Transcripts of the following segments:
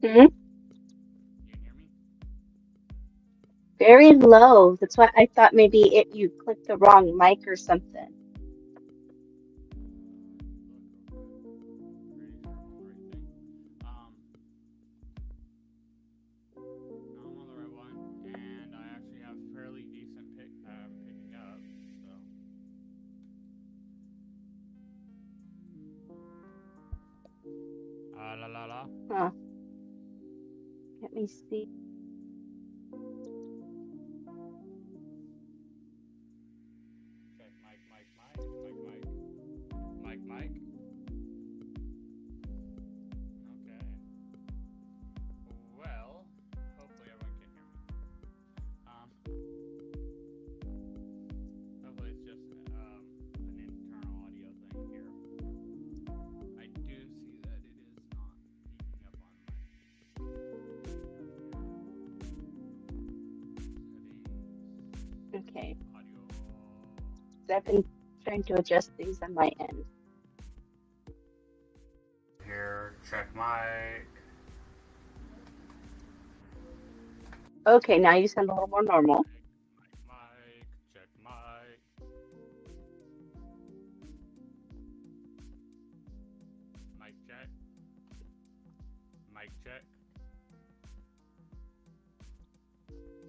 Hmm. You can hear me? Very low. That's why I thought maybe you clicked the wrong mic or something. Let me look real quick. Pretty sure I'm on the right thing. Um, no, I'm on the right one, and I actually have fairly decent picking up. So, la la la. Huh. Let me see. Check mic. Okay. Well, hopefully everyone can hear me. Um, hopefully it's just an internal audio thing here. I do see that it is not picking up on my stuff here. Settings, Okay. audio. 'Cause I've been trying to adjust things on my end. Here, check mic. Okay, now you sound a little more normal. Check mic. Mic check. Mic check.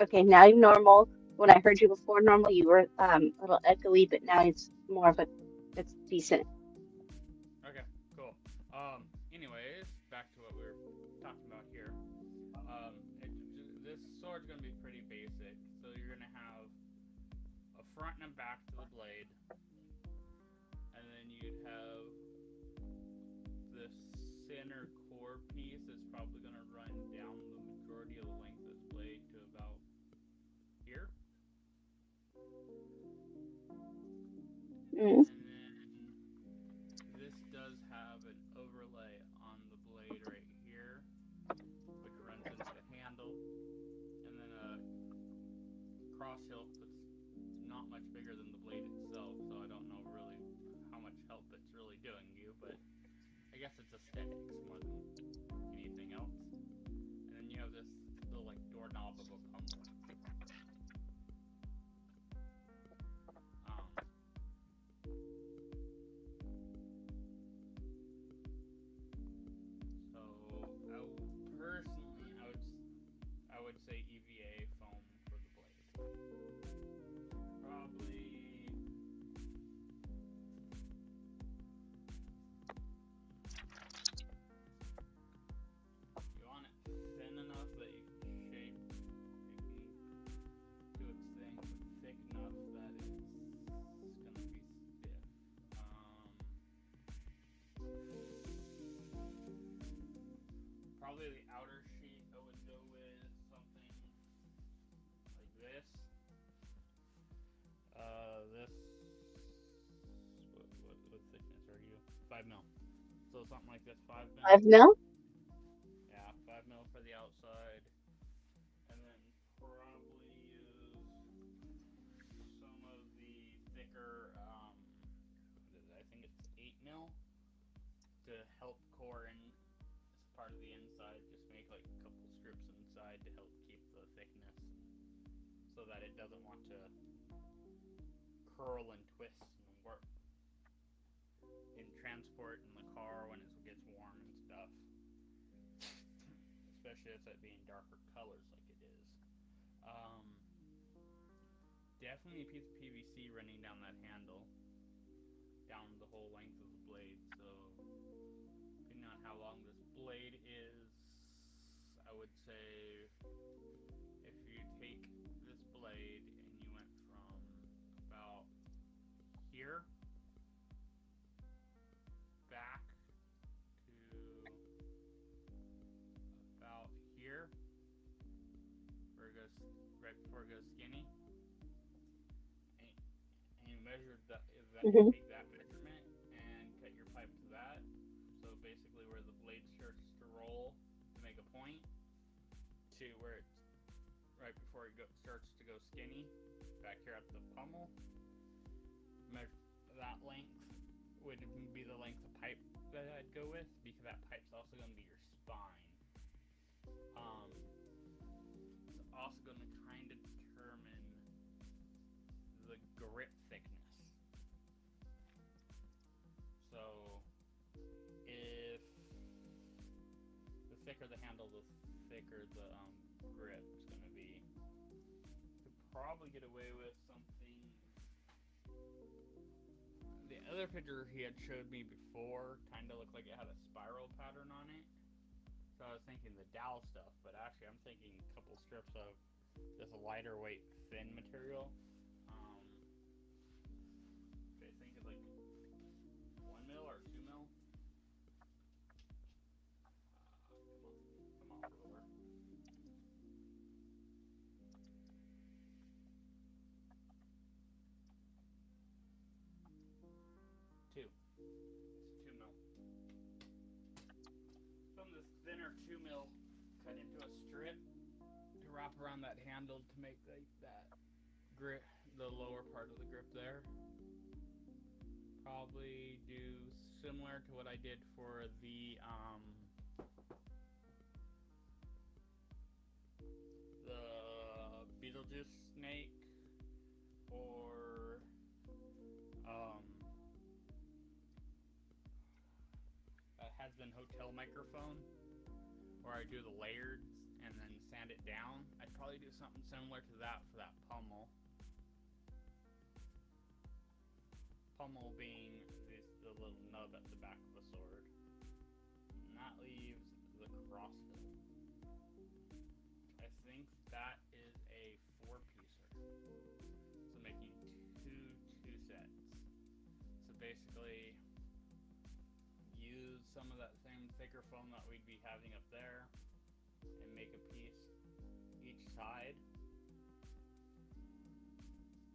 Okay, now you're normal. When I heard you before normal, you were a little echoey, but now it's more of a it's decent. Okay, cool. Anyways, back to what we were talking about here. This sword's gonna be pretty basic. So you're gonna have a front and a back to the blade, and then you'd have the center core piece is probably gonna run down the majority of the length of this blade to about here, Mm. and then this does have an overlay on the blade right here, which runs into the handle, and then a cross hilt that's not much bigger than the blade itself, so I don't know really how much help it's really doing you, but I guess it's aesthetics more than anything else. And then you have this little like doorknob of a pummel. Um, so personally, I would say EVA foam for the blade. Probably you want it thin enough that you can shape, you can do its thing, but thick enough that it's gonna be stiff. Probably the outer sheet. I would go with something like this. This. What thickness are you? 5 mil. So something like this, 5 mil. 5 mil? Yeah, 5 mil for the outside, and then probably use some of the thicker. What is it? I think it's 8 mil to help core in as part of the inside. Just make like a couple strips inside to help keep the thickness, so that it doesn't want to curl and twist and work in transport in the car when it gets warm and stuff. Especially as it being darker colors like it is. Um, Definitely a piece of PVC running down that handle, down the whole length of the blade. So depending on how long this blade is, I would say if you take this blade and you went from about here back to about here, where it goes right before it goes skinny, and you measure that you Hmm. take that measurement and cut your pipe to that. So basically, where the blade starts to roll to make a point, to where it's right before starts to go skinny, back here at the pummel, measure that length would be the length of pipe that I'd go with, because that pipe's also going to be your spine. It's also going to kind of determine the grip thickness. So, if the thicker the handle, the thicker the grip is going to be. Could probably get away with something. The other picture he had showed me before kind of looked like it had a spiral pattern on it. So I was thinking the dowel stuff, but actually I'm thinking a couple strips of this lighter weight thin material. I think it's like 1 mil or 2 mil. Come on, ruler. 2. It's 2 mil. From this thinner 2 mil cut into a strip to wrap around that handle to make that grip, the lower part of the grip there. Probably do similar to what I did for the Beetlejuice snake, or a Has-Been Hotel microphone, where I do the layered and then sand it down. I'd probably do something similar to that for that pommel. Pommel being the little nub at the back of the sword. And that leaves the crosshill. I think that is a 4-piecer. So making two sets. So basically, use some of that same thicker foam that we'd be having up there and make a piece each side.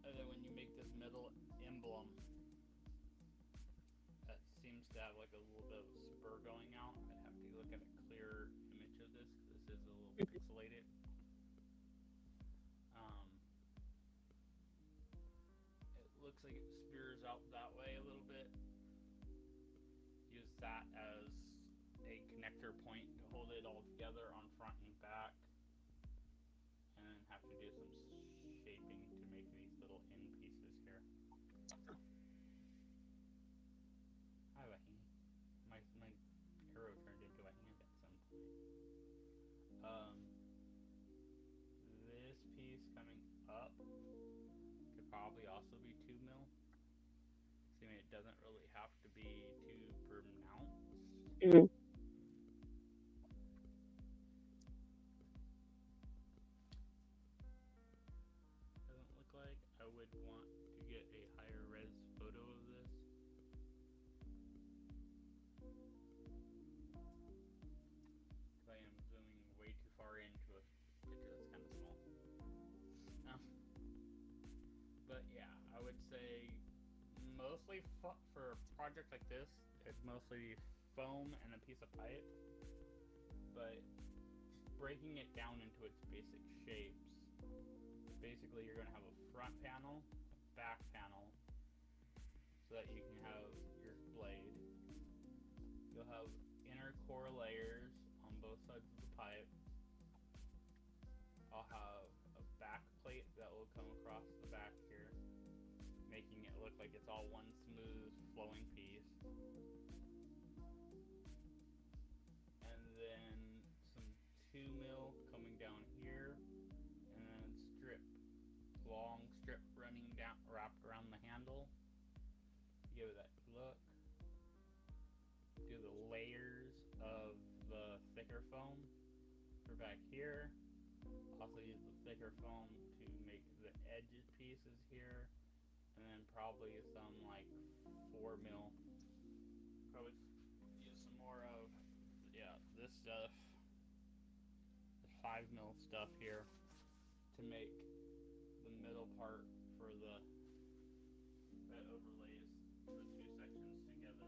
And then when you make this middle emblem, that seems to have like a little bit of a spur going out. I'd have to look at a clearer image of this because this is a little pixelated. It looks like it spears out that way a little bit. Use that as a connector point to hold it all together on front and back, and then have to do some shaping to make these little end pieces here. I have a hand. My arrow turned into a hand at some point. This piece coming up could probably also be 2 mil. I mean, it doesn't really have to be too pronounced. Mm-hmm. Doesn't look like. I would want to get a higher res photo of this. Because I am zooming way too far into a picture that's kind of small. But yeah, I would say mostly for a project like this, it's mostly foam and a piece of pipe, but breaking it down into its basic shapes. Basically, you're going to have a front panel, a back panel, so that you can have your blade. You'll have inner core layers on both sides of the pipe. I'll have a back plate that will come across the back here, making it look like it's all one smooth flowing piece. And then some 2 mil coming down here, and then long strip running down, wrapped around the handle. Give it that look. Do the layers of the thicker foam for back here. Also use the thicker foam to make the edges pieces here, and then probably some like 4 mil. Probably use some more of this stuff, the 5 mil stuff here, to make the middle part for that overlays the two sections together.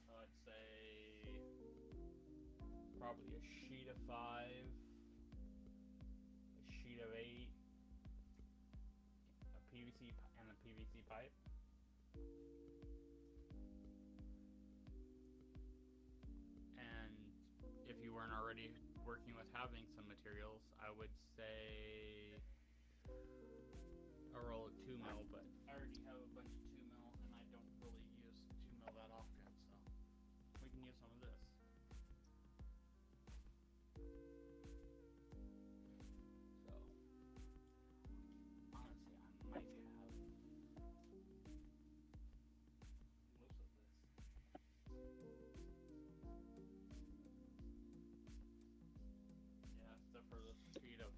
I'd say probably a sheet of 5, a sheet of 8, a PVC and a PVC pipe. And if already working with having some materials, I would say a roll of 2 mil, but I already have a bunch of 2 mil and I don't really use 2 mil that often, so we can use some of this. So honestly, I might have most of this. Yeah, except for the sheet of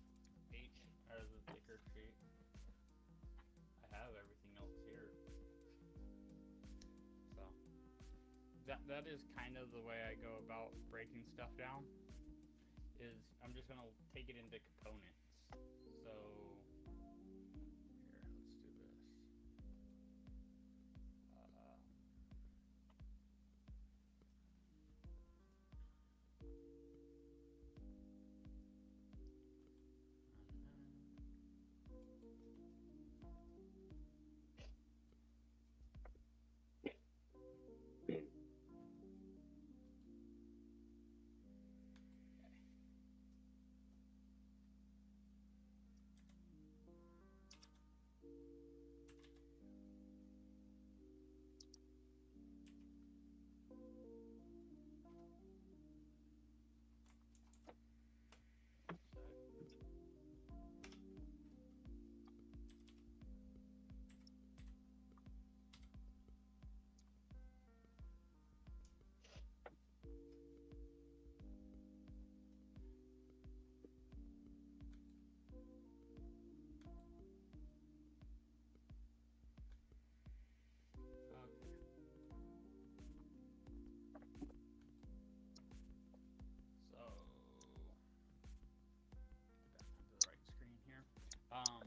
8, or the thicker sheet. I have everything else here. So that is kind of the way I go about breaking stuff down. Is I'm just gonna take it into components. So here, let's do this. Um,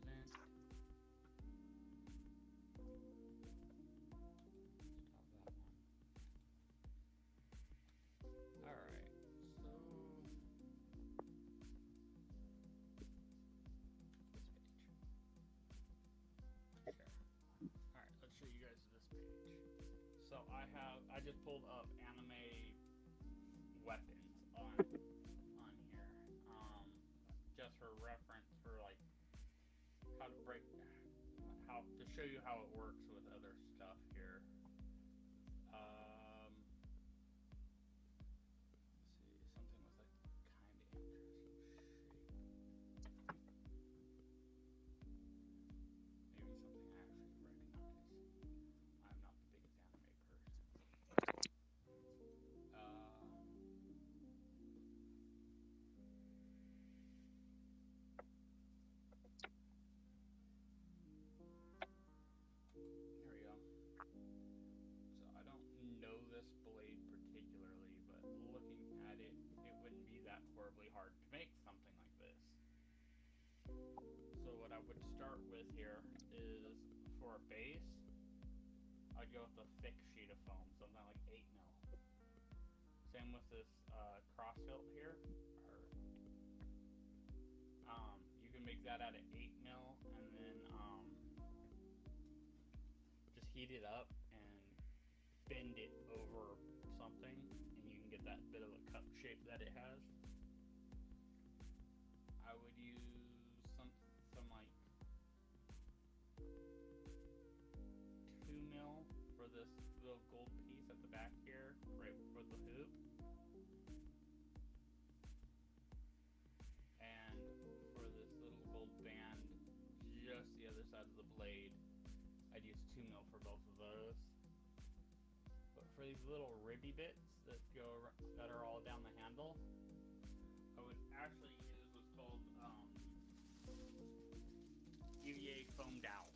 then stop that one. All right, so this page. Sure. All right, let's show you guys this page. So I just pulled up anime weapons on here, just for reference for like how to show you how it works with other stuff here. Let's see, something with like kind of interesting shape. Maybe something I actually recognize. I'm not the biggest anime person. Here we go. So I don't know this blade particularly, but looking at it, it wouldn't be that horribly hard to make something like this. So what I would start with here is, for a base, I'd go with a thick sheet of foam, something like 8 mil. Same with this cross hilt here. You can make that out of 8 mil, and then just heat it up and bend it over something, and you can get that bit of a cup shape that it has. I would use some like 2 mil for this little gold piece at the back here, right for the hoop. And for this little gold band, just the other side of the blade, I'd use 2 mil for both of those. But for these little ribby bits that are all down the handle, I would actually use what's called EVA foam dowel.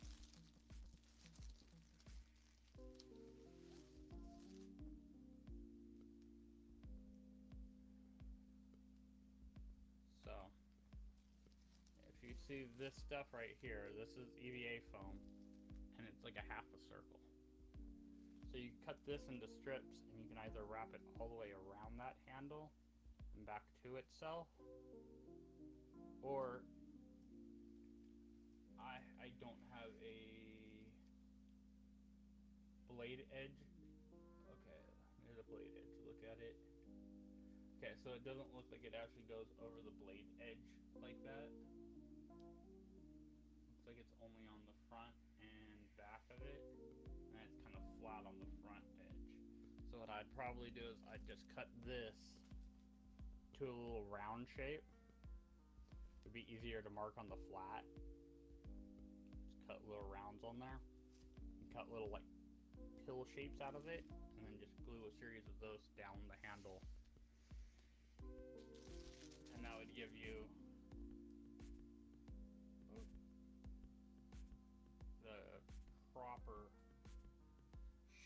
So, if you see this stuff right here, this is EVA foam, and it's like a half a circle. So you cut this into strips, and you can either wrap it all the way around that handle and back to itself, or I don't have a blade edge. Okay, here's a blade edge. Look at it. Okay, so it doesn't look like it actually goes over the blade edge like that. Looks like it's only on the front and back of it, and it's kind of flat on the front edge. So what I'd probably do is I'd just cut this to a little round shape. It'd be easier to mark on the flat. Just cut little rounds on there. And cut little like pill shapes out of it, and then just glue a series of those down the handle. And that would give you the proper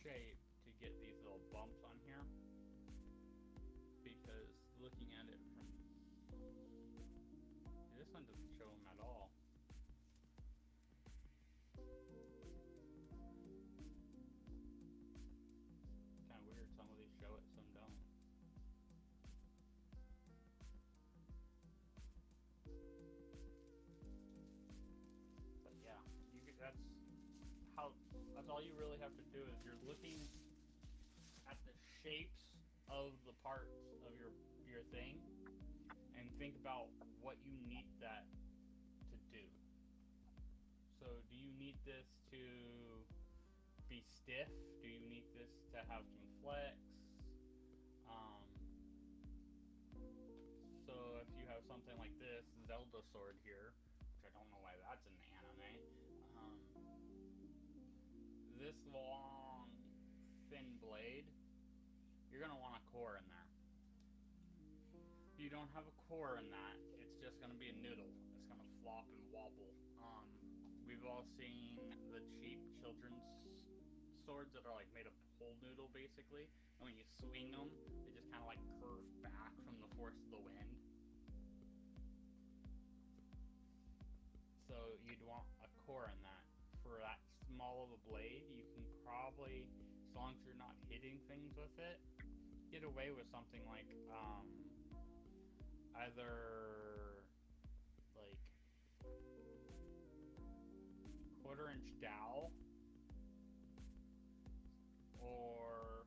shape to get these little bumps on here, because looking at it from this one doesn't show them at all. Kind of weird, some of these show it, some don't. But yeah, that's all you really have to do is you're looking at the shapes of the parts of your thing and think about what you need that to do. So do you need this to be stiff? Do you need this to have some flex? So if you have something like this Zelda sword here, which I don't know why that's in the anime, this long thin blade, you're going to want a core in there. If you don't have a core in that, it's just going to be a noodle. It's going to flop and wobble. We've all seen the cheap children's swords that are like made of whole noodle basically, and when you swing them, they just kind of like curve back from the force of the wind. So you'd want a core in that. For that small of a blade, you can probably, as long as you're not hitting things with it, get away with something like either like 1/4-inch dowel, or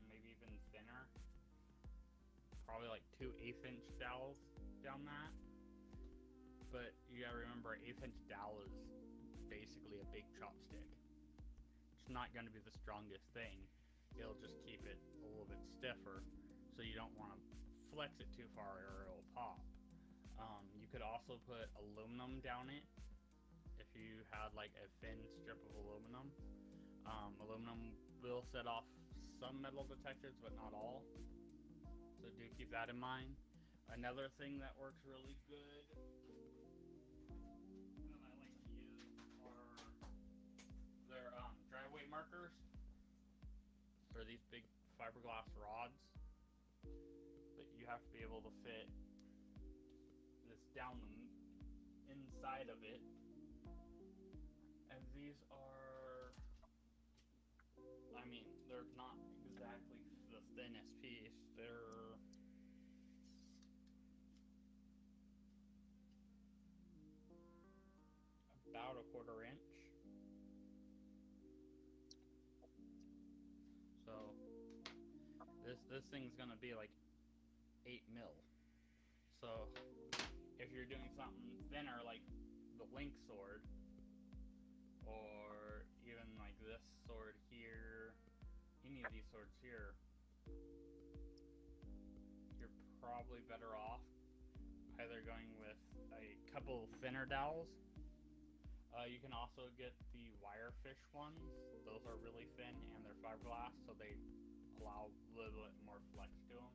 maybe even thinner, probably like 2 1/8-inch dowels down that. But you gotta remember, an 1/8-inch dowel is basically a big chopstick. It's not going to be the strongest thing. It'll just keep it a little bit stiffer, so you don't want to flex it too far or it'll pop. You could also put aluminum down it if you had like a thin strip of aluminum. Aluminum will set off some metal detectors, but not all. So do keep that in mind. Another thing that works really good that I like to use are their dry weight markers. They're these big fiberglass rods, but you have to be able to fit this down the inside of it. And these are, I mean, they're not exactly the thinnest piece. They're about 1/4 inch. So this thing's gonna be like 8 mil. So if you're doing something thinner like the Link sword, or even like this sword here, any of these swords here, you're probably better off either going with a couple thinner dowels. You can also get the Wirefish ones. Those are really thin and they're fiberglass, so they allow a little bit more flex to them,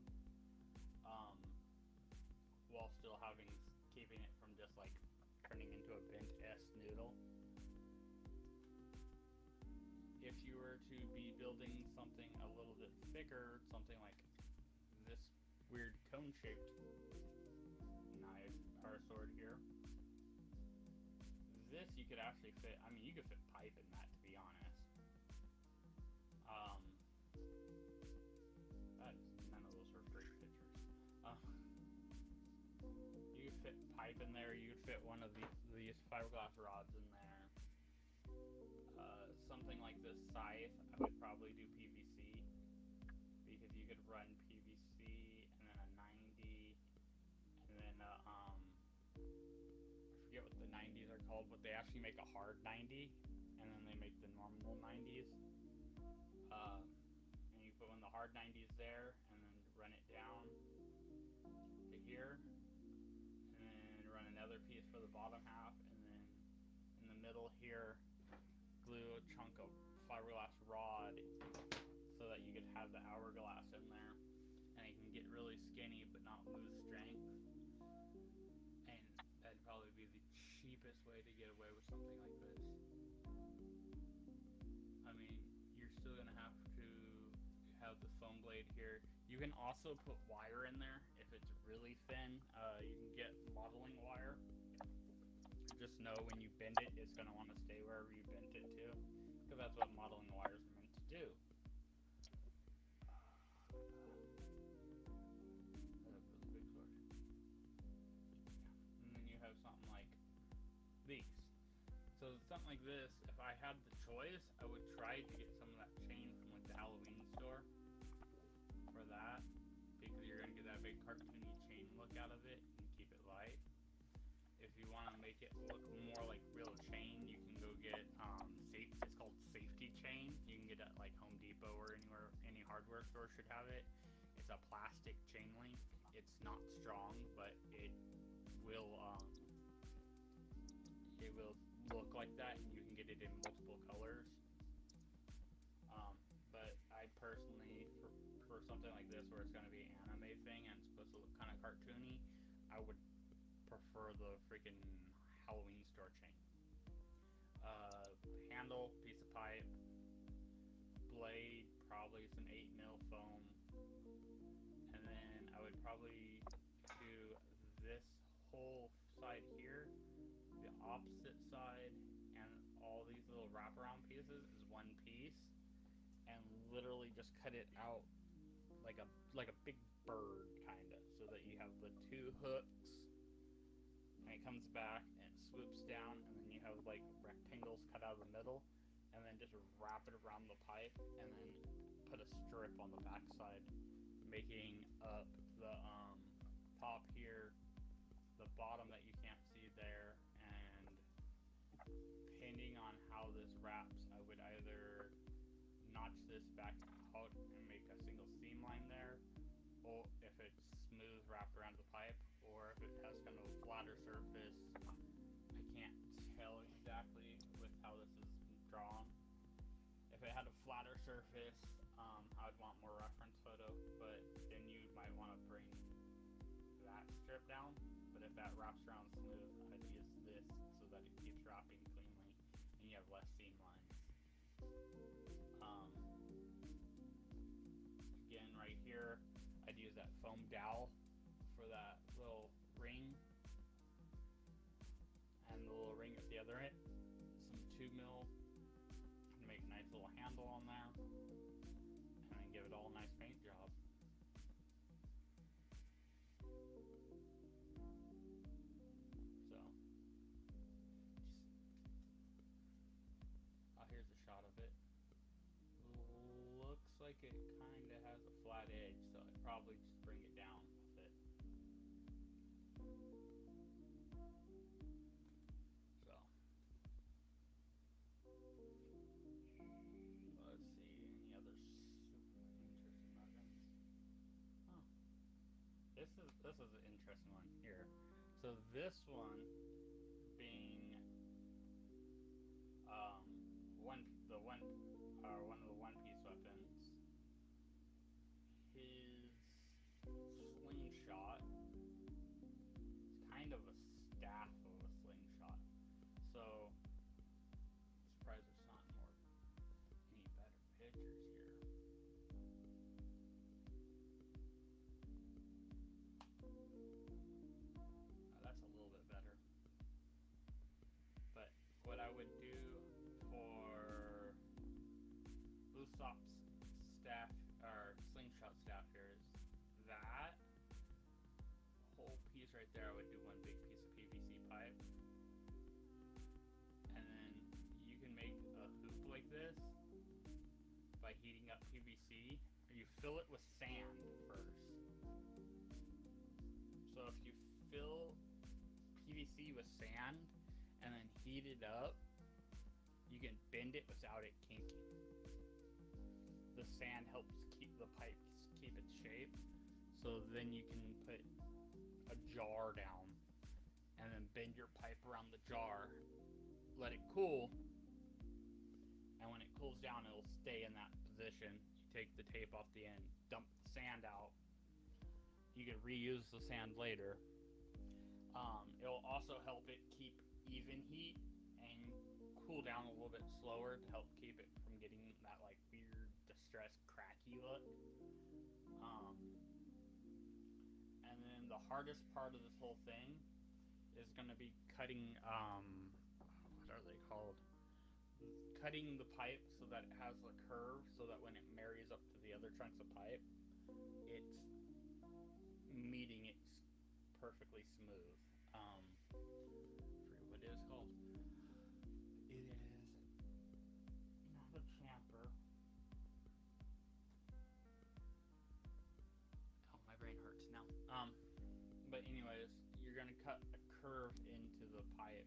while still keeping it from just like turning into a bent S noodle. If you were to be building something a little bit thicker, something like this weird cone-shaped knife or sword here, this you could actually fit, I mean, you could fit pipe in that, to be honest. None of those are great pictures. You could fit pipe in there, you could fit one of these fiberglass rods in there. Something like this scythe, I would probably do PVC, because you could run PVC and then a 9 called, but they actually make a hard 90, and then they make the normal 90s. And you put in the hard 90s there, and then run it down to here, and then run another piece for the bottom half, and then in the middle here, glue a chunk of fiberglass rod so that you could have the hourglass in there, and it can get really skinny but not lose strength. And that'd probably be the cheapest way to get away with something like this. I mean, you're still gonna have to have the foam blade here. You can also put wire in there if it's really thin. You can get modeling wire. Just know when you bend it, it's gonna want to stay wherever you bent it to, because that's what modeling wires are meant to do. And then you have something like these. So something like this, if I had the choice, I would try to get some of that chain from like the Halloween store for that, because you're gonna get that big cartoony chain look out of it and keep it light. If you want to make it look more like real chain, you can go get it's called safety chain. You can get it at like Home Depot or anywhere, any hardware store should have it. It's a plastic chain link. It's not strong, but it will look like that, and you can get it in multiple colors. But I personally, for something like this where it's going to be an anime thing and it's supposed to look kind of cartoony, I would prefer the freaking Halloween store chain. Handle, piece of pipe, blade, probably some 8mm foam, and then I would probably do this whole side here, the opposite side, and all these little wraparound pieces is one piece, and literally just cut it out like a big bird kinda, so that you have the two hooks, and it comes back and it swoops down, and then you have like rectangles cut out of the middle, and then just wrap it around the pipe, and then put a strip on the back side, making up the top here, the bottom that you can't see there, and depending on how this wraps, I would either notch this back out and make a single seam line there, or if it's smooth wrapped around the pipe, or if it has kind of a flatter surface. I can't tell exactly with how this is drawn. If it had a flatter surface, I would want more reference photo, but then you might want to bring that strip down. But if that wraps around smooth, I'd use this so that it keeps wrapping cleanly and you have less seam lines. Again, right here, I'd use that foam dowel for that little ring, and the little ring at the other end, some 2mm, and make a nice little handle on there, and then give it all a nice paint job. So, here's a shot of it. Looks like it kind of has a flat edge, so I'd probably just bring it down with it. So, let's see, any other super interesting nuggets? Huh. This is an interesting one here. So this one being one of the one-piece weapons. His slingshot is kind of a staff of a slingshot. So surprised there's not any better pictures here. That's a little bit better. But what I would do for Usopp's staff, or slingshot staff here, is that whole piece right there, I would do one big piece of PVC pipe. And then you can make a hoop like this by heating up PVC. You fill it with sand first. So if you fill PVC with sand and then heat heat it up, you can bend it without it kinking. The sand helps keep the pipe keep its shape, so then you can put a jar down and then bend your pipe around the jar, let it cool, and when it cools down, it'll stay in that position. You take the tape off the end, dump the sand out. You can reuse the sand later. It'll also help it keep even heat and cool down a little bit slower to help keep it from getting that like weird distressed cracky look. And then the hardest part of this whole thing is going to be cutting, what are they called? Cutting the pipe so that it has a curve, so that when it marries up to the other chunks of pipe, it's meeting it perfectly smooth. I forget what it is called. It is not a chamfer. Oh, my brain hurts now. But anyways, you're gonna cut a curve into the pipe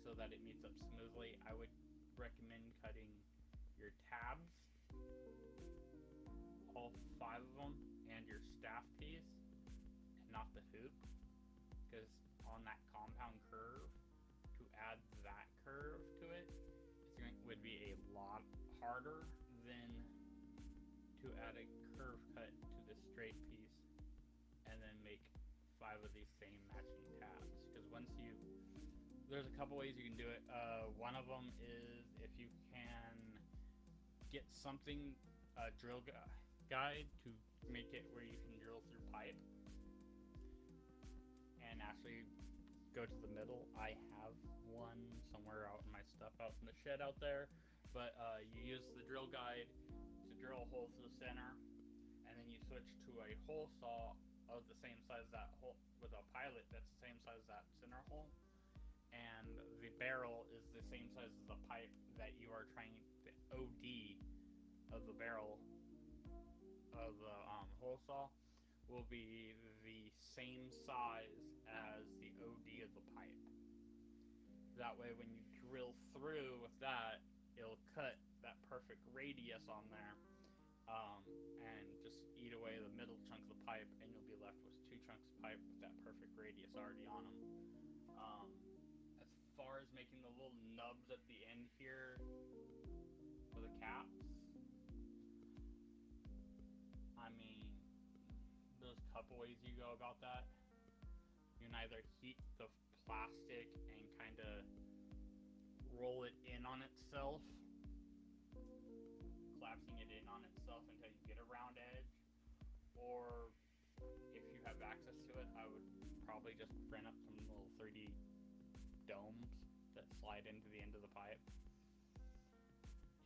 so that it meets up smoothly. I would recommend cutting your tabs, all 5 of them, and your staff piece, and not the hoop, because on that compound curve, to add that curve to it, would be a lot harder than to add a curve cut to the straight piece and then make 5 of these same matching tabs. Because there's a couple ways you can do it. One of them is if you can get something, a drill guide to make it where you can drill through pipe and actually go to the middle. I have one somewhere out in my stuff out in the shed out there, but you use the drill guide to drill a hole through the center, and then you switch to a hole saw of the same size as that hole, with a pilot that's the same size as that center hole, and the barrel is the same size as the pipe that you are trying, the OD of the barrel of the hole saw will be the same size as the OD of the pipe. That way when you drill through with that, it'll cut that perfect radius on there, and just eat away the middle chunk of the pipe, and you'll be left with 2 chunks of pipe with that perfect radius already on them. As far as making the little nubs at the end here for the caps, I mean, there's a couple ways you go about that. You can either heat the plastic and kind of roll it in on itself, collapsing it in on itself until you get a round edge, or if you have access to it, I would probably just print up some little 3D domes that slide into the end of the pipe.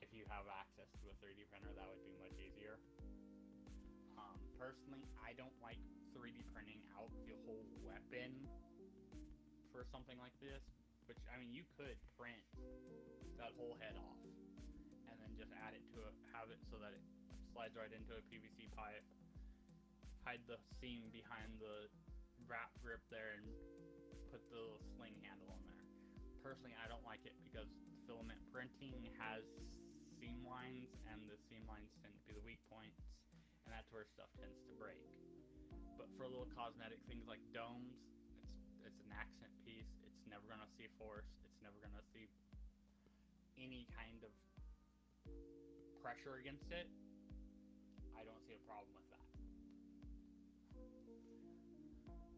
If you have access to a 3D printer, that would be much easier. Personally, I don't like 3D printing out the whole weapon for something like this, which, I mean, you could print that whole head off and then just add it to have it so that it slides right into a PVC pipe, hide the seam behind the wrap grip there, and put the little sling handle on there. Personally, I don't like it because filament printing has seam lines, and the seam lines tend to be the weak points, and that's where stuff tends to break. But for little cosmetic things like domes, it's an accent piece. It's never going to see force. It's never going to see any kind of pressure against it. I don't see a problem with that. Yeah. Let's go back.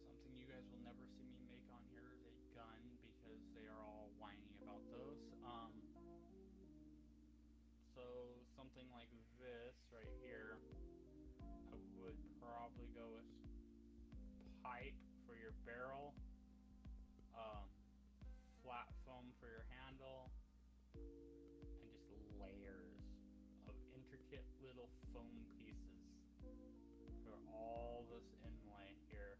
Something you guys will never see me make on here is a gun, because they are all whining about those. So something like this right here, I would probably go with pipe for your barrel, flat foam for your handle, and just layers of intricate little foam pieces for all this inlay here.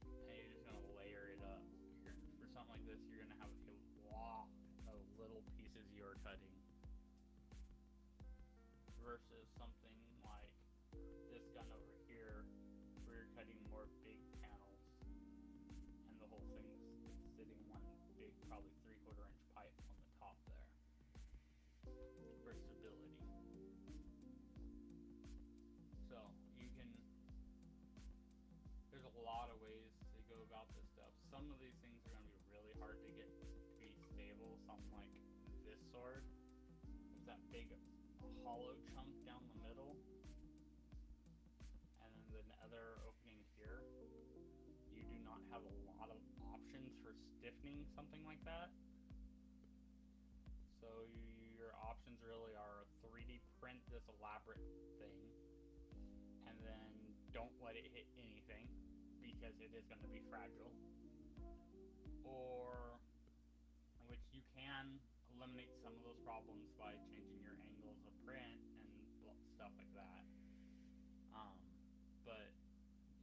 And you're just gonna layer it up here. probably 3/4 inch pipe on the top there for stability. So you can, there's a lot of ways to go about this stuff. Some of these things are going to be really hard to get to be stable. Something like this sword, it's that big hollow chunk down the middle, and then the other opening here. You do not have a lot of options for stiffening something like that. So your options really are 3D print this elaborate thing, and then don't let it hit anything because it is going to be fragile. Or, which you can eliminate some of those problems by changing your angles of print and stuff like that. But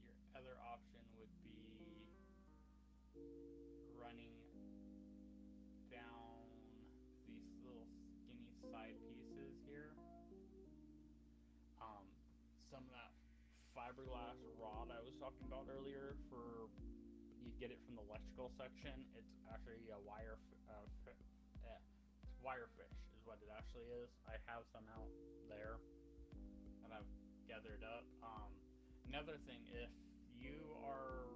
your other option would be running down these little skinny side pieces here. Some of that fiberglass rod I was talking about earlier, for you get it from the electrical section. It's actually a wirefish is what it actually is. I have some out there that I've gathered up. Another thing, if you are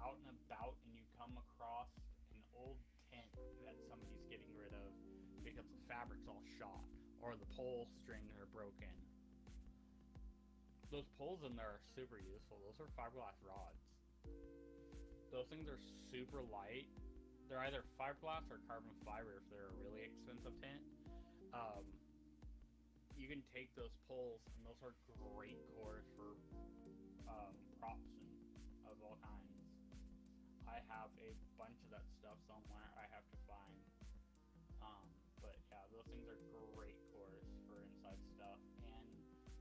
out and about and you come across an old tent that somebody's getting rid of because the fabric's all shot or the pole strings are broken, those poles in there are super useful. Those are fiberglass rods. Those things are super light. They're either fiberglass or carbon fiber if they're a really expensive tent. You can take those poles, and those are great cores for props and of all kinds. I have a bunch of that stuff somewhere I have to find. But yeah, those things are great cores for inside stuff, and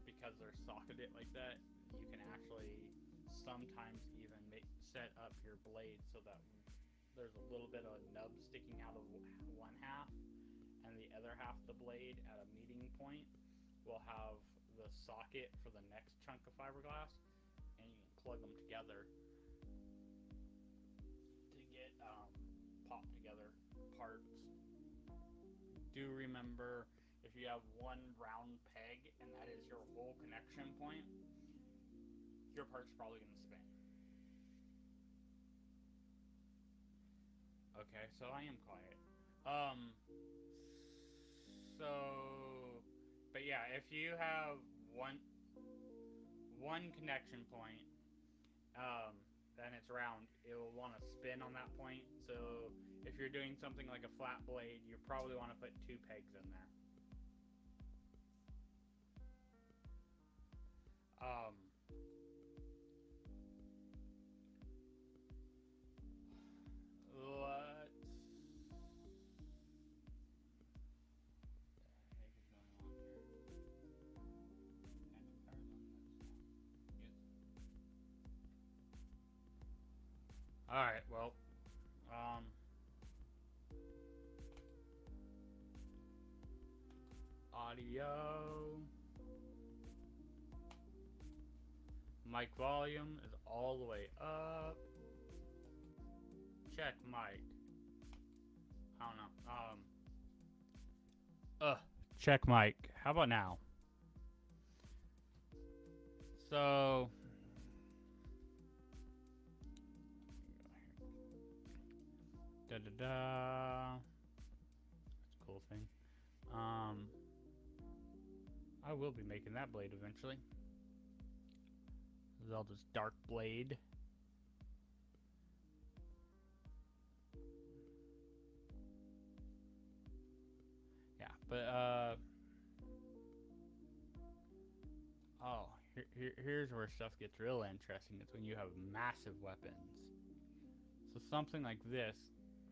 because they're socketed like that, you can actually sometimes even set up your blade so that there's a little bit of a nub sticking out of one half, and the other half of the blade at a meeting point will have the socket for the next chunk of fiberglass, and you can plug them together to get popped together parts. Do remember, if you have one round peg and that is your whole connection point, your part's probably going to spin. Okay, so I am quiet. But yeah, if you have one connection point, then it's round, it will want to spin on that point. So if you're doing something like a flat blade, you probably want to put 2 pegs in there. Alright, well, audio, mic volume is all the way up, check mic, I don't know, check mic, how about now? So, that's a cool thing. I will be making that blade eventually. Zelda's Dark Blade. Yeah, but here's where stuff gets real interesting. It's when you have massive weapons. So something like this,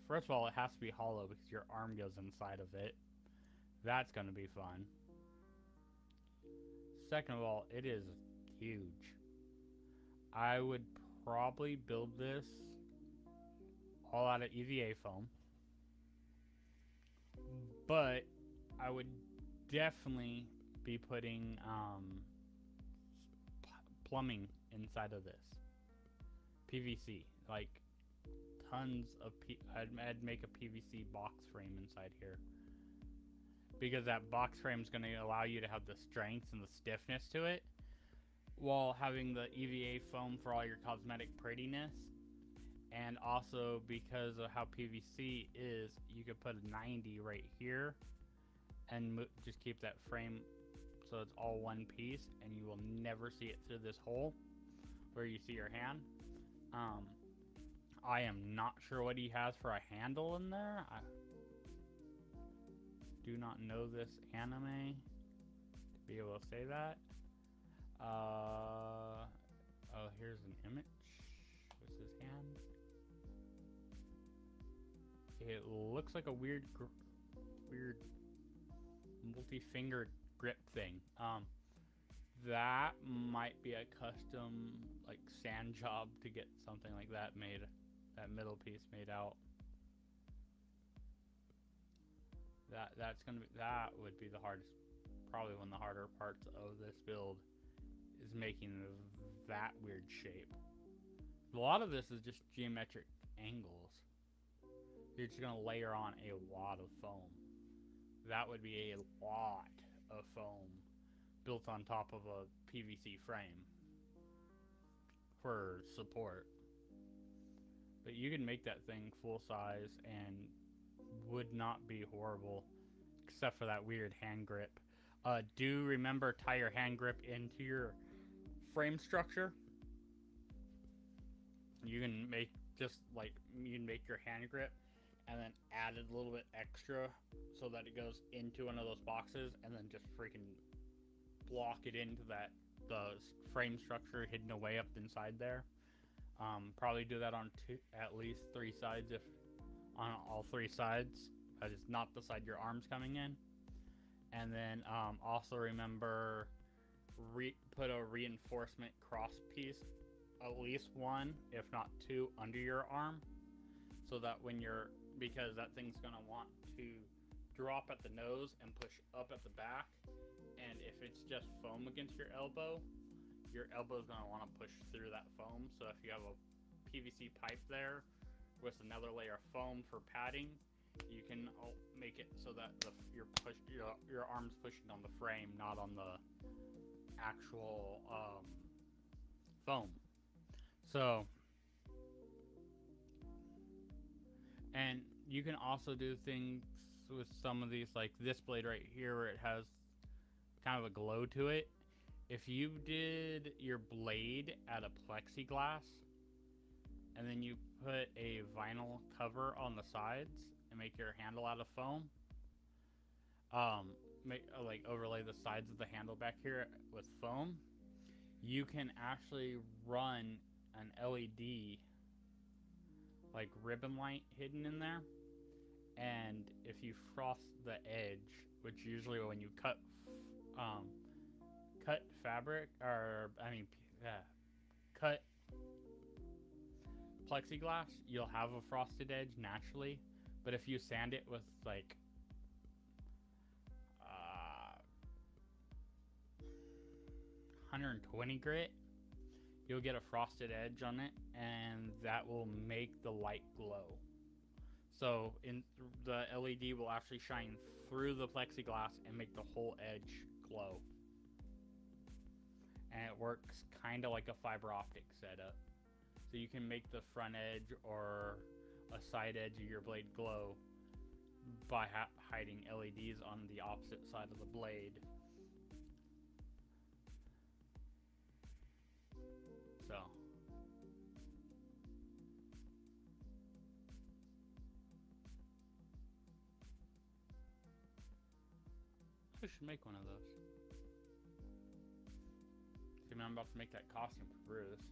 first of all, it has to be hollow because your arm goes inside of it. That's going to be fun. Second of all, it is huge. I would probably build this all out of EVA foam. But I would definitely be putting plumbing inside of this. PVC, like tons of I'd make a PVC box frame inside here, because that box frame is going to allow you to have the strength and the stiffness to it, while having the EVA foam for all your cosmetic prettiness. And also, because of how PVC is, you could put a 90 right here and just keep that frame so it's all one piece, and you will never see it through this hole where you see your hand. I am not sure what he has for a handle in there. I do not know this anime to be able to say that. Oh, here's an image. What's his hand? It looks like a weird multi-fingered grip thing. That might be a custom like sand job to get something like that made, that middle piece made out. That would be the hardest, probably one of the harder parts of this build, is making that weird shape. A lot of this is just geometric angles. You're just gonna layer on a lot of foam. That would be a lot of foam built on top of a PVC frame for support. But you can make that thing full size and would not be horrible, except for that weird hand grip. Do remember, tie your hand grip into your frame structure. You can make your hand grip and then add a little bit extra so that it goes into one of those boxes, and then just freaking block it into the frame structure hidden away up inside there. Probably do that on at least 3 sides, if on all 3 sides. That is not the side your arm's coming in. And then also remember, put a reinforcement cross piece, at least 1, if not 2, under your arm, so that because that thing's gonna want to drop at the nose and push up at the back, and if it's just foam against your elbow's gonna want to push through that foam. So if you have a PVC pipe there with another layer of foam for padding, you can make it so that your arm's pushing on the frame, not on the actual foam. So, and you can also do things with some of these, like this blade right here, where it has kind of a glow to it. If you did your blade out of plexiglass, and then you put a vinyl cover on the sides and make your handle out of foam, overlay the sides of the handle back here with foam, you can actually run an LED like ribbon light hidden in there, and if you frost the edge, which usually when you cut fabric, cut plexiglass, you'll have a frosted edge naturally. But if you sand it with like 120 grit, you'll get a frosted edge on it, and that will make the light glow. So the LED will actually shine through the plexiglass and make the whole edge glow. And it works kind of like a fiber optic setup. So you can make the front edge or a side edge of your blade glow by hiding LEDs on the opposite side of the blade. So I should make one of those. See, man, I'm about to make that costume for Bruce.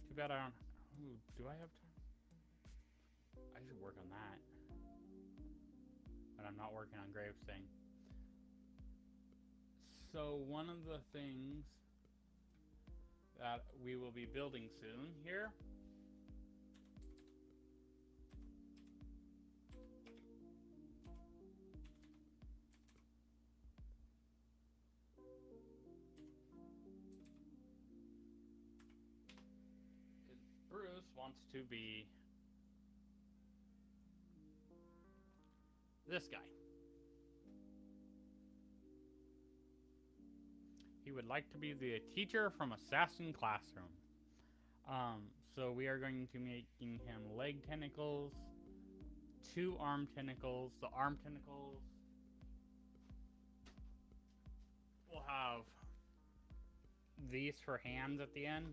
Too bad I don't... Ooh, do I have time? I should work on that. But I'm not working on Graves' thing. So one of the things that we will be building soon here is Bruce wants to be this guy. He would like to be the teacher from Assassin Classroom. So we are going to be making him leg tentacles, 2 arm tentacles. The arm tentacles will have these for hands at the end.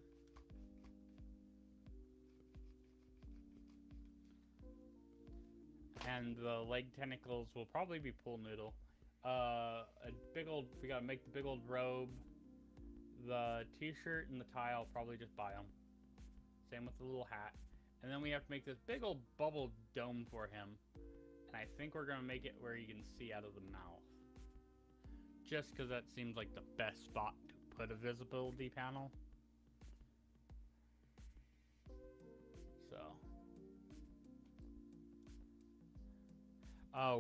And the leg tentacles will probably be pool noodle. We gotta make the big old robe. The t-shirt and the tie, I'll probably just buy them. Same with the little hat. And then we have to make this big old bubble dome for him. And I think we're gonna make it where you can see out of the mouth. Just because that seems like the best spot to put a visibility panel. So.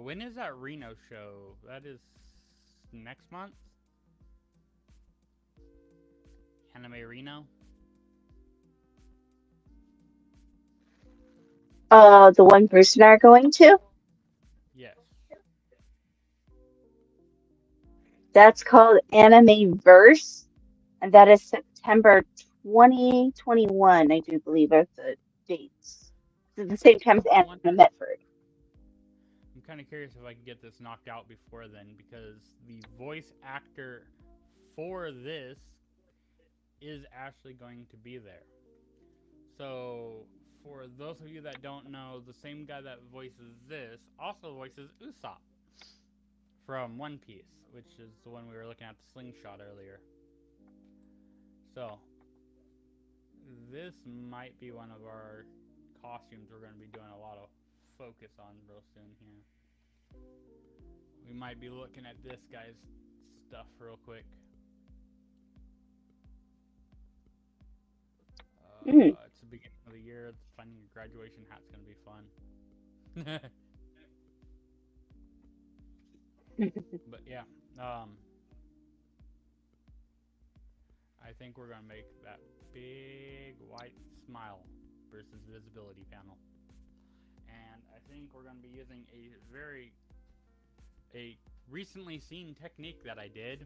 When is that Reno show? That is next month? Anime Reno? The one Bruce and I are going to? Yes. That's called Anime Verse, and that is September 2021, I do believe, are the dates. It's at the same time as Anime Medford. I'm kind of curious if I can get this knocked out before then, because the voice actor for this is actually going to be there. So, for those of you that don't know, the same guy that voices this also voices Usopp from One Piece, which is the one we were looking at the slingshot earlier. So, this might be one of our costumes we're going to be doing a lot of focus on real soon here. We might be looking at this guy's stuff real quick. It's the beginning of the year. Finding your graduation hat's going to be fun. But yeah, I think we're going to make that big white smile versus visibility panel. And I think we're going to be using a recently seen technique that I did,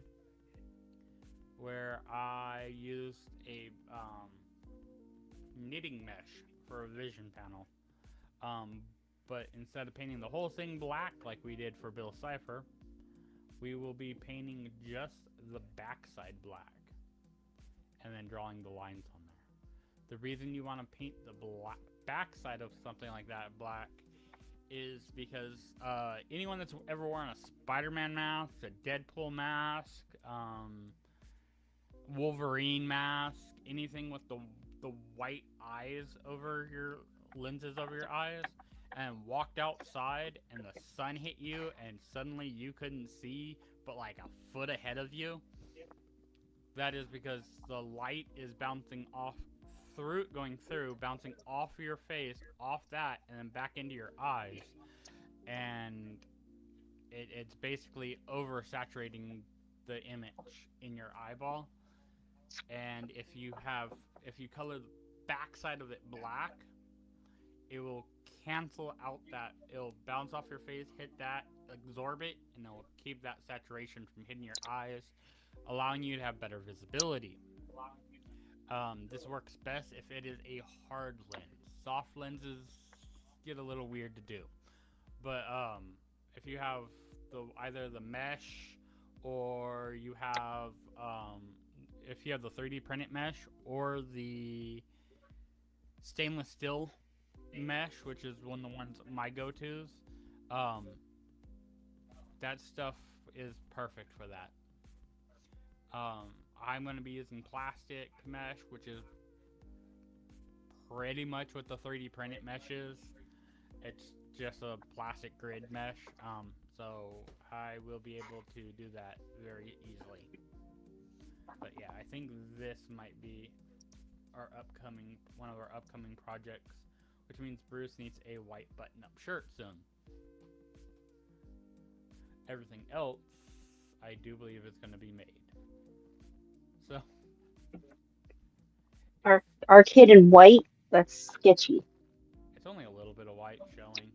where I used a knitting mesh for a vision panel. But instead of painting the whole thing black like we did for Bill Cipher, we will be painting just the backside black and then drawing the lines on there. The reason you want to paint the backside of something like that black is because anyone that's ever worn a Spider-Man mask, a Deadpool mask, Wolverine mask, anything with the white eyes over your lenses over your eyes, and walked outside and the sun hit you and suddenly you couldn't see but like a foot ahead of you, that is because the light is bouncing off bouncing off your face, off that, and then back into your eyes, and it's basically oversaturating the image in your eyeball. And if you color the backside of it black, it will cancel out that. It'll bounce off your face, hit that, absorb it, and it will keep that saturation from hitting your eyes, allowing you to have better visibility. This works best if it is a hard lens. Soft lenses get a little weird to do, but if you have either the mesh, or you have if you have the 3D printed mesh or the stainless steel mesh, which is one of the ones my go-tos, that stuff is perfect for that. I'm going to be using plastic mesh, which is pretty much what the 3D printed mesh is. It's just a plastic grid mesh, so I will be able to do that very easily. But yeah, I think this might be one of our upcoming projects, which means Bruce needs a white button-up shirt soon. Everything else, I do believe, is going to be made. So, Our kid in white That's sketchy. It's only a little bit of white showing.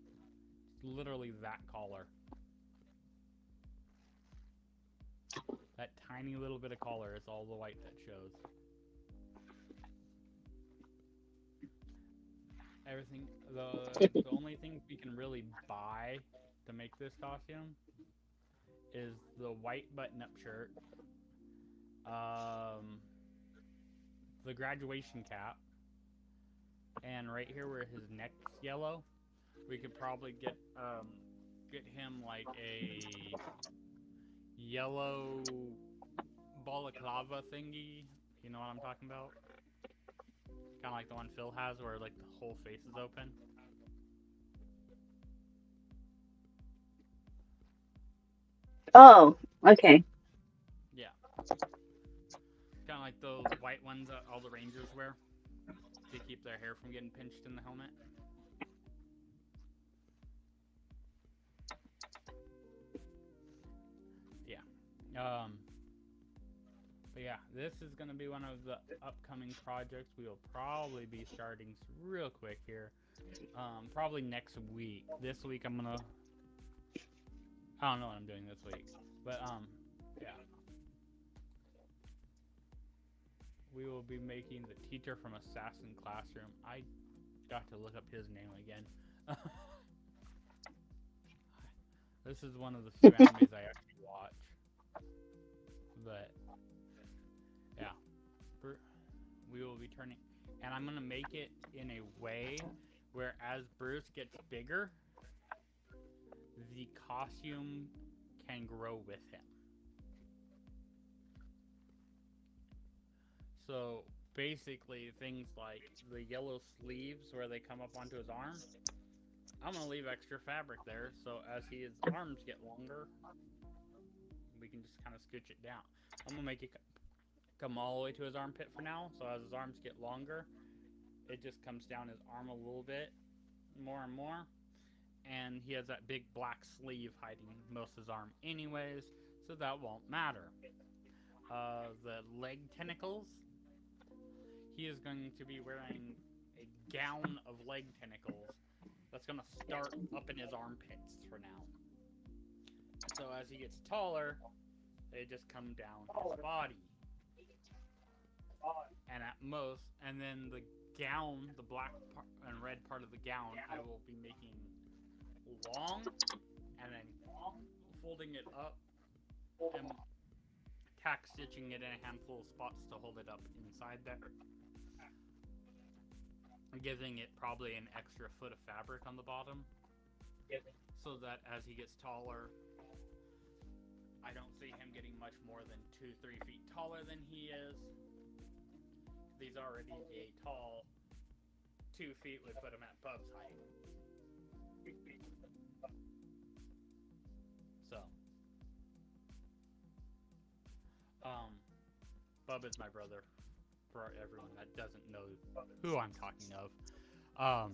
It's literally that color. That tiny little bit of color is all the white that shows. Everything, the only thing we can really buy to make this costume is the white button-up shirt, the graduation cap, and right here where his neck's yellow, we could probably get him like a yellow balaclava thingy. You know what I'm talking about? Kind of like the one Phil has, where like the whole face is open. Oh, okay. Yeah. Kind of like those white ones that all the Rangers wear to keep their hair from getting pinched in the helmet. Yeah. But yeah, this is going to be one of the upcoming projects we will probably be starting real quick here. Probably next week. This week I'm going to... I don't know what I'm doing this week. But, yeah. We will be making the teacher from Assassin Classroom. I got to look up his name again. This is one of the few animes I actually watch. But, yeah. We will be turning... And I'm going to make it in a way where as Bruce gets bigger, the costume can grow with him. So basically things like the yellow sleeves where they come up onto his arm, I'm going to leave extra fabric there so as his arms get longer, we can just kind of scooch it down. I'm going to make it come all the way to his armpit for now, so as his arms get longer, it just comes down his arm a little bit more and more. And he has that big black sleeve hiding most of his arm anyways, so that won't matter. The leg tentacles, he is going to be wearing a gown of leg tentacles that's going to start up in his armpits for now. So as he gets taller, they just come down his body. And at most, and then the gown, the black and red part of the gown, I will be making long, and then folding it up and tack stitching it in a handful of spots to hold it up inside there, giving it probably an extra foot of fabric on the bottom, so that as he gets taller, I don't see him getting much more than 2-3 feet taller than he is. He's already a tall 2 feet would put him at Bub's height. So, Bub is my brother, for everyone that doesn't know who I'm talking of.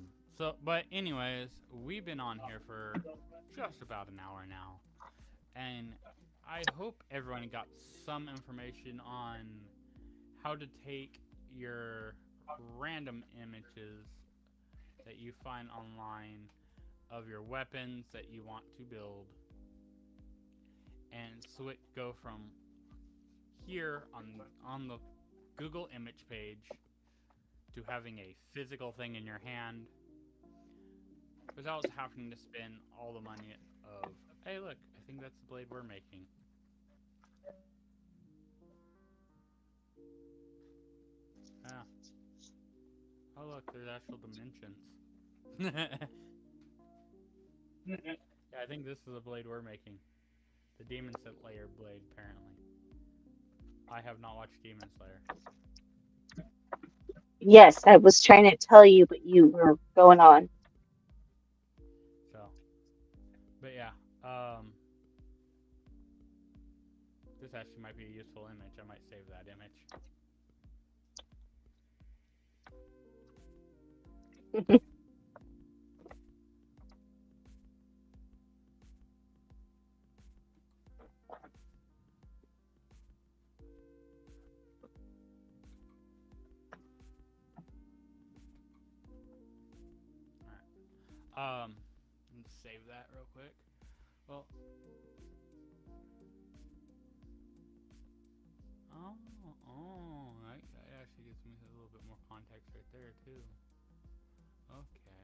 But anyways, we've been on here for just about an hour now, and I hope everyone got some information on how to take your random images that you find online of your weapons that you want to build and go from here on the Google image page to having a physical thing in your hand without having to spend all the money of, hey look, I think that's the blade we're making. Yeah. Oh look, there's actual dimensions. Yeah, I think this is the blade we're making. The Demon Slayer blade, apparently. I have not watched Demon Slayer. Yes, I was trying to tell you, but you were going on. So, but yeah, this actually might be a useful image. I might save that image. Let's save that real quick. Well, that actually gives me a little bit more context right there too. Okay.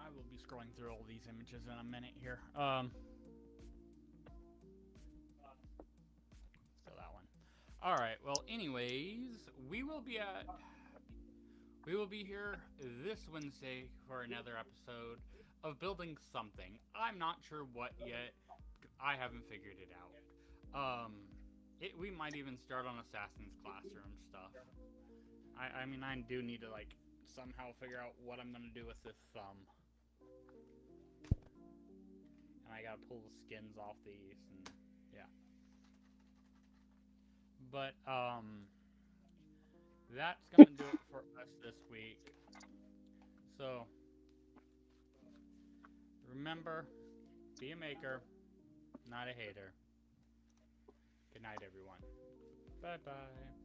I will be scrolling through all these images in a minute here. So that one. All right. Well, anyways, we will be here this Wednesday for another episode of building something. I'm not sure what yet. I haven't figured it out. We might even start on Assassin's Classroom stuff. I mean, I do need to like somehow figure out what I'm gonna do with this thumb. And I gotta pull the skins off these, and yeah. But that's gonna do it for us this week. So remember, be a maker, not a hater. Good night, everyone. Bye bye.